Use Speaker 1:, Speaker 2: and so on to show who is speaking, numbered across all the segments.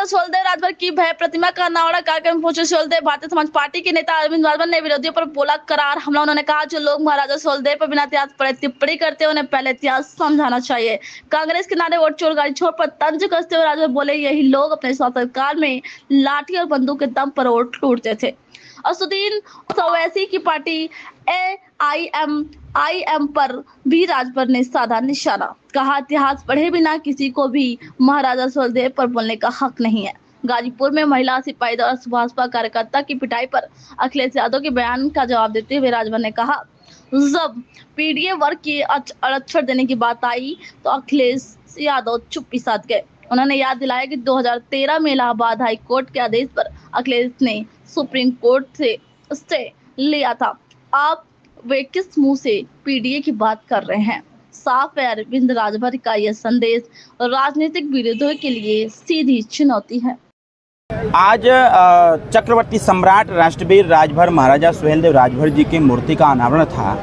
Speaker 1: महाराजा सुहेलदेव राजभर की भव्य प्रतिमा का अनावरण कार्यक्रम में पहुंचे सुहेलदेव। भारतीय समाज पार्टी के नेता अरविंद राजभर ने विरोधियों पर बोला करार हमला। उन्होंने कहा जो लोग महाराजा सुहेलदेव पर बिना इतिहास पढ़े टिप्पणी करते हैं उन्हें पहले इतिहास समझाना चाहिए। कांग्रेस के नारे वोट चोर गाड़ी छोड़ पर तंज कसते हुए राजभर बोले यही लोग अपने शासनकाल में लाठी और बंदूक के दम पर वोट लूटते थे। असदुद्दीन ओवैसी की पार्टी AIM पर भी राजभर ने साधा निशाना। कहा इतिहास पढ़े बिना किसी को भी महाराजा सुहेलदेव पर बोलने का हक नहीं है। गाजीपुर में महिला सिपाही द्वारा भाजपा कार्यकर्ता की पिटाई पर अखिलेश यादव के बयान का जवाब देते हुए राजभर ने कहा जब पीडीए वर्ग की आरक्षण देने की बात आई तो अखिलेश यादव चुप्पी साध गए। उन्होंने याद दिलाया कि 2013 में इलाहाबाद हाई कोर्ट के आदेश पर अखिलेश ने सुप्रीम कोर्ट से स्टे लिया था। आप वे किस मुंह से पीडीए की बात कर रहे हैं? साफ है अरविंद राजभर का यह संदेश राजनीतिक विरोधियों के लिए सीधी चुनौती है।
Speaker 2: आज चक्रवर्ती सम्राट राष्ट्रवीर राजभर महाराजा सुहेलदेव राजभर जी की मूर्ति का अनावरण था।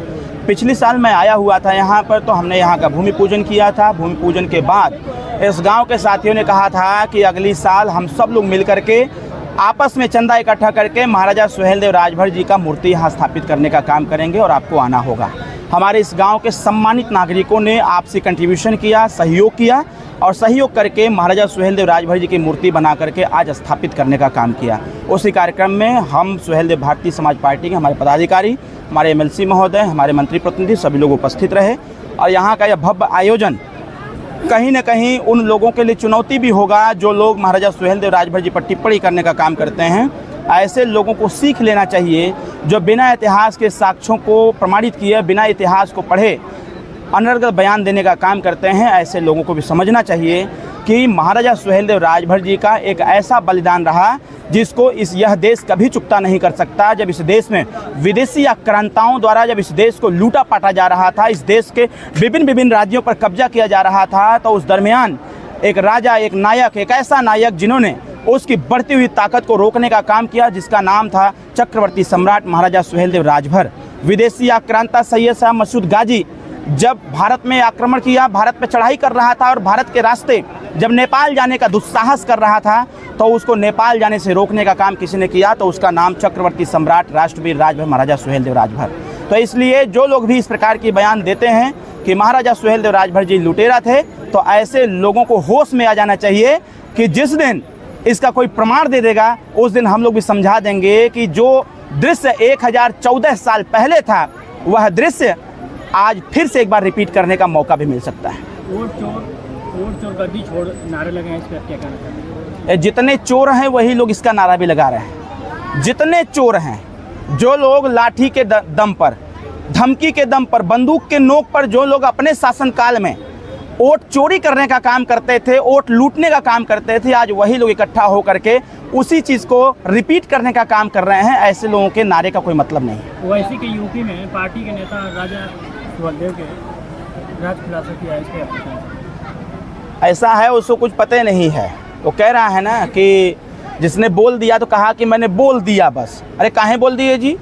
Speaker 2: पिछले साल मैं आया हुआ था यहाँ पर, तो हमने यहाँ का भूमि पूजन किया था। भूमि पूजन के बाद इस गांव के साथियों ने कहा था कि अगली साल हम सब लोग मिल करके आपस में चंदा इकट्ठा करके महाराजा सुहेलदेव राजभर जी का मूर्ति यहाँ स्थापित करने का काम करेंगे और आपको आना होगा। हमारे इस गांव के सम्मानित नागरिकों ने आपसी कंट्रीब्यूशन किया, सहयोग किया और सहयोग करके महाराजा सुहेलदेव राजभर जी की मूर्ति बना करके आज स्थापित करने का काम किया। उसी कार्यक्रम में हम सुहेलदेव भारतीय समाज पार्टी के हमारे पदाधिकारी, हमारे MLC महोदय, हमारे मंत्री प्रतिनिधि सभी लोग उपस्थित रहे और यहाँ का यह भव्य आयोजन कहीं न कहीं उन लोगों के लिए चुनौती भी होगा जो लोग महाराजा सुहेलदेव राजभर जी पर टिप्पणी करने का काम करते हैं। ऐसे लोगों को सीख लेना चाहिए जो बिना इतिहास के साक्ष्यों को प्रमाणित किए, बिना इतिहास को पढ़े अनर्गल बयान देने का काम करते हैं। ऐसे लोगों को भी समझना चाहिए कि महाराजा सुहेलदेव राजभर जी का एक ऐसा बलिदान रहा जिसको यह देश कभी चुकता नहीं कर सकता। जब इस देश में विदेशी आक्रांताओं द्वारा जब इस देश को लूटा पाटा जा रहा था, इस देश के विभिन्न राज्यों पर कब्जा किया जा रहा था, तो उस दरमियान एक राजा, एक नायक, एक ऐसा नायक जिन्होंने उसकी बढ़ती हुई ताकत को रोकने का काम किया, जिसका नाम था चक्रवर्ती सम्राट महाराजा सुहेलदेव राजभर। विदेशी आक्रांता सैयद शाह मसूद गाजी जब भारत में आक्रमण किया, भारत पे चढ़ाई कर रहा था और भारत के रास्ते जब नेपाल जाने का दुस्साहस कर रहा था, तो उसको नेपाल जाने से रोकने का काम किसी ने किया, तो उसका नाम चक्रवर्ती सम्राट राष्ट्रवीर राजभर महाराजा सुहेलदेव राजभर। तो इसलिए जो लोग भी इस प्रकार की बयान देते हैं कि महाराजा सुहेलदेव राजभर जी लुटेरा थे, तो ऐसे लोगों को होश में आ जाना चाहिए कि जिस दिन इसका कोई प्रमाण दे देगा उस दिन हम लोग भी समझा देंगे कि जो दृश्य 1014 साल पहले था वह दृश्य आज फिर से एक बार रिपीट करने का मौका भी मिल सकता है।
Speaker 3: वोट चोर गद्दी छोड़ नारे लगे हैं, इस पर क्या कहना चाहते हैं?
Speaker 2: जितने चोर हैं वही लोग इसका नारा भी लगा रहे हैं। जितने चोर हैं, जो लोग लाठी के दम पर, धमकी के दम पर, बंदूक के नोक पर जो लोग अपने शासनकाल में वोट चोरी करने का काम करते थे, वोट लूटने का काम करते थे, आज वही लोग इकट्ठा होकर के उसी चीज़ को रिपीट करने का काम कर रहे हैं। ऐसे लोगों के नारे का कोई मतलब नहीं है।
Speaker 3: ओवैसी के यूपी में पार्टी के नेता राजा सुहेलदेव के राज खुलासा किया है, इस पर
Speaker 2: ऐसा है, उसको कुछ पता नहीं है। वो कह रहा है ना कि जिसने बोल दिया तो कहा कि मैंने बोल दिया बस। अरे काहे बोल दिए जी?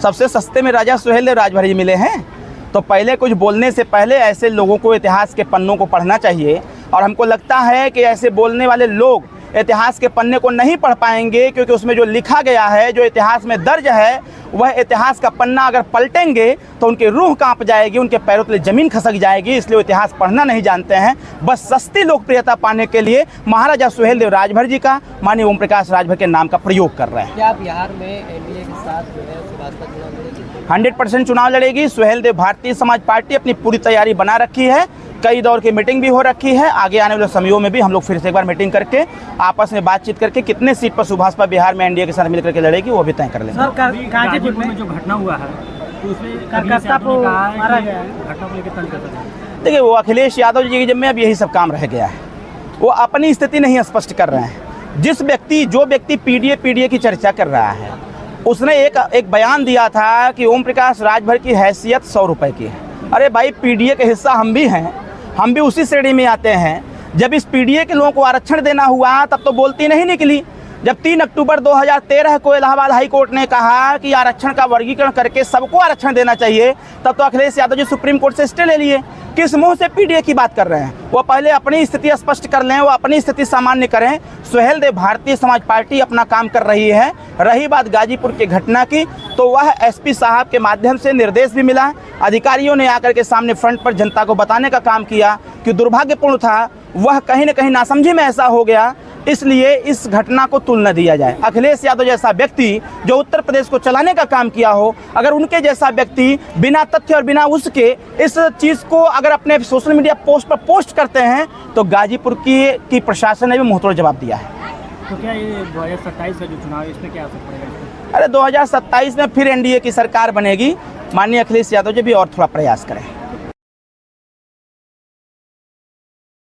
Speaker 2: सबसे सस्ते में राजा सुहेलदेव राजभर जी मिले हैं, तो पहले कुछ बोलने से पहले ऐसे लोगों को इतिहास के पन्नों को पढ़ना चाहिए। और हमको लगता है कि ऐसे बोलने वाले लोग इतिहास के पन्ने को नहीं पढ़ पाएंगे, क्योंकि उसमें जो लिखा गया है, जो इतिहास में दर्ज है, वह इतिहास का पन्ना अगर पलटेंगे तो उनकी रूह कांप जाएगी, उनके पैरों तले जमीन खसक जाएगी। इसलिए वो इतिहास पढ़ना नहीं जानते हैं। बस सस्ती लोकप्रियता पाने के लिए महाराजा सुहेलदेव राजभर जी का, माननीय ओम प्रकाश राजभर के नाम का प्रयोग कर रहे हैं।
Speaker 4: क्या बिहार में एनडीए के साथ जो है भाजपा चुनाव लड़ेगी?
Speaker 2: 100% चुनाव लड़ेगी। सुहेलदेव भारतीय समाज पार्टी अपनी पूरी तैयारी बना रखी है। कई दौर की मीटिंग भी हो रखी है। आगे आने वाले समयों में भी हम लोग फिर से एक बार मीटिंग करके आपस में बातचीत करके कितने सीट पर सुभाषपा बिहार में एनडीए के साथ मिलकर के लड़ेगी वो भी तय कर लेंगे।
Speaker 3: गाजीपुर में जो घटना हुआ है तो उसमें कार्यकर्ता को मारा गया है, घटना को लेकर तंज।
Speaker 2: देखिए, वो अखिलेश यादव जी की जिम्मे अब यही सब काम रह गया है। वो अपनी स्थिति नहीं स्पष्ट कर रहे हैं। जो व्यक्ति पीडीए की चर्चा कर रहा है, उसने एक बयान दिया था कि ओम प्रकाश राजभर की हैसियत 100 रुपये की है। अरे भाई, पीडीए के हिस्सा हम भी हैं, हम भी उसी श्रेणी में आते हैं। जब इस पीडीए के लोगों को आरक्षण देना हुआ तब तो बोलती नहीं निकली। जब 3 अक्टूबर 2013 को इलाहाबाद हाई कोर्ट ने कहा कि आरक्षण का वर्गीकरण करके सबको आरक्षण देना चाहिए, तब तो अखिलेश यादव जी सुप्रीम कोर्ट से स्टे ले लिए। किस मुंह से पीडीए की बात कर रहे हैं? वो पहले अपनी स्थिति स्पष्ट कर लें, वो अपनी स्थिति सामान्य करें। सुहेलदेव भारतीय समाज पार्टी अपना काम कर रही है। रही बात गाजीपुर की घटना की, तो वह एसपी साहब के माध्यम से निर्देश भी मिला, अधिकारियों ने आकर के सामने फ्रंट पर जनता को बताने का काम किया कि दुर्भाग्यपूर्ण था, वह कहीं न कहीं नासमझी में ऐसा हो गया, इसलिए इस घटना को तुल न दिया जाए। अखिलेश यादव जैसा व्यक्ति जो उत्तर प्रदेश को चलाने का काम किया हो, अगर उनके जैसा व्यक्ति बिना तथ्य और बिना उसके इस चीज़ को अगर अपने सोशल मीडिया पोस्ट पर पोस्ट करते हैं, तो गाजीपुर की प्रशासन ने भी मुंहतोड़ जवाब दिया है।
Speaker 3: तो क्या ये 2027 का जो चुनाव है इसमें क्या असर पड़ेगा?
Speaker 2: अरे 2027 में फिर एनडीए की सरकार बनेगी। माननीय अखिलेश यादव जी भी और थोड़ा प्रयास करें।